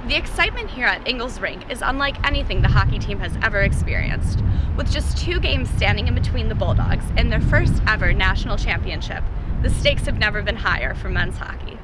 The excitement here at Ingles Rink is unlike anything the hockey team has ever experienced. With just 2 games standing in between the Bulldogs in their first ever national championship, the stakes have never been higher for men's hockey.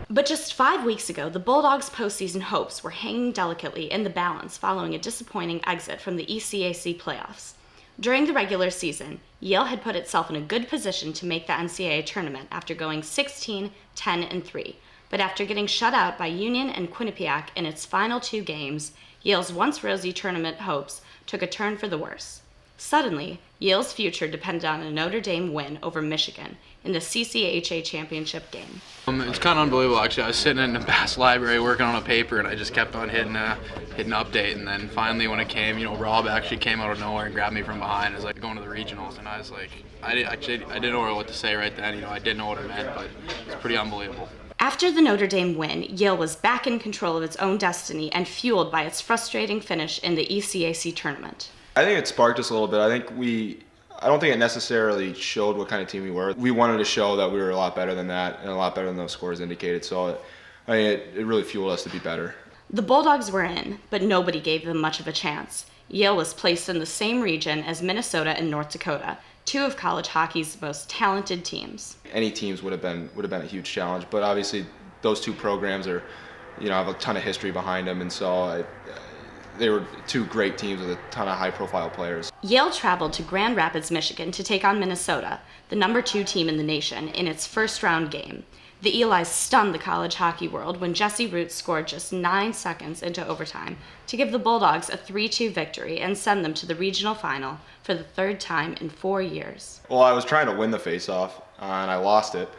But just 5 weeks ago, the Bulldogs' postseason hopes were hanging delicately in the balance following a disappointing exit from the ECAC playoffs. During the regular season, Yale had put itself in a good position to make the NCAA tournament after going 16, 10, and 3. But after getting shut out by Union and Quinnipiac in its final 2 games, Yale's once rosy tournament hopes took a turn for the worse. Suddenly, Yale's future depended on a Notre Dame win over Michigan in the CCHA championship game. It's kind of unbelievable, actually. I was sitting in the Bass library working on a paper, and I just kept on hitting update. And then finally, when it came, Rob actually came out of nowhere and grabbed me from behind. It was like going to the regionals, and I was like, I didn't know what to say right then. I didn't know what it meant, but it's pretty unbelievable. After the Notre Dame win, Yale was back in control of its own destiny and fueled by its frustrating finish in the ECAC tournament. I think it sparked us a little bit. I don't think it necessarily showed what kind of team we were. We wanted to show that we were a lot better than that and a lot better than those scores indicated. So it really fueled us to be better. The Bulldogs were in, but nobody gave them much of a chance. Yale was placed in the same region as Minnesota and North Dakota, 2 of college hockey's most talented teams. Any teams would have been a huge challenge, but obviously those 2 programs are, have a ton of history behind them, and so they were 2 great teams with a ton of high-profile players. Yale traveled to Grand Rapids, Michigan to take on Minnesota, the number 2 team in the nation, in its first-round game. The Elis stunned the college hockey world when Jesse Root scored just 9 seconds into overtime to give the Bulldogs a 3-2 victory and send them to the regional final for the 3rd time in 4 years. Well, I was trying to win the face-off, and I lost it,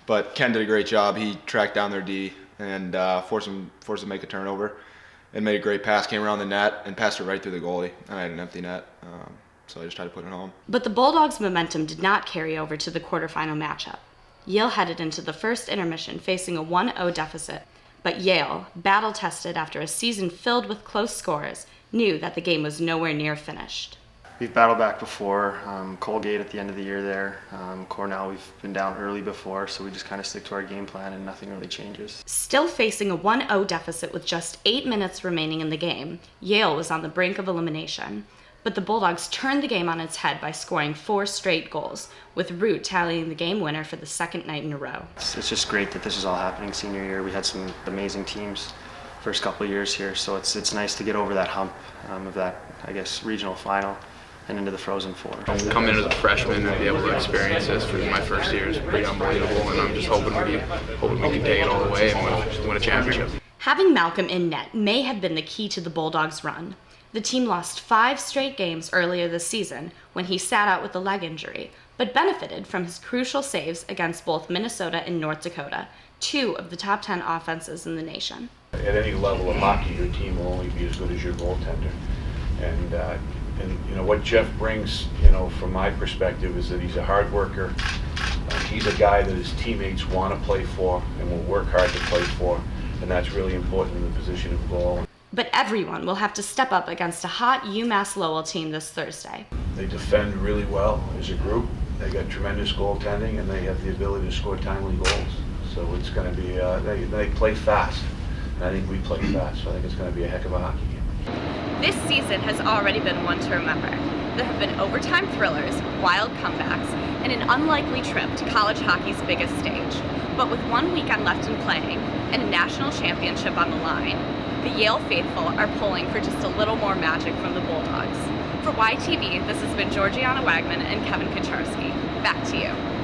but Ken did a great job. He tracked down their D and forced them to make a turnover. And made a great pass, came around the net, and passed it right through the goalie. And I had an empty net, so I just tried to put it home. But the Bulldogs' momentum did not carry over to the quarterfinal matchup. Yale headed into the first intermission facing a 1-0 deficit. But Yale, battle-tested after a season filled with close scores, knew that the game was nowhere near finished. We've battled back before, Colgate at the end of the year there. Cornell, we've been down early before, so we just kind of stick to our game plan and nothing really changes. Still facing a 1-0 deficit with just 8 minutes remaining in the game, Yale was on the brink of elimination. But the Bulldogs turned the game on its head by scoring 4 straight goals, with Root tallying the game winner for the 2nd night in a row. It's just great that this is all happening senior year. We had some amazing teams first couple of years here, so it's nice to get over that hump of that, regional final and into the Frozen Four. Coming in as a freshman and be able to experience this for my first year is pretty unbelievable, and I'm just hoping we can take it all the way and win a championship. Having Malcolm in net may have been the key to the Bulldogs' run. The team lost 5 straight games earlier this season when he sat out with a leg injury, but benefited from his crucial saves against both Minnesota and North Dakota, 2 of the top 10 offenses in the nation. At any level of hockey, your team will only be as good as your goaltender. And what Jeff brings, from my perspective, is that he's a hard worker. He's a guy that his teammates want to play for and will work hard to play for, and that's really important in the position of goal. But everyone will have to step up against a hot UMass-Lowell team this Thursday. They defend really well as a group. They got tremendous goaltending, and they have the ability to score timely goals. So it's going to be, they play fast, and I think we play fast, so I think it's going to be a heck of a hockey game. This season has already been one to remember. There have been overtime thrillers, wild comebacks, and an unlikely trip to college hockey's biggest stage. But with 1 weekend left in playing and a national championship on the line, the Yale faithful are pulling for just a little more magic from the Bulldogs. For YTV, this has been Georgiana Wagman and Kevin Kucharski. Back to you.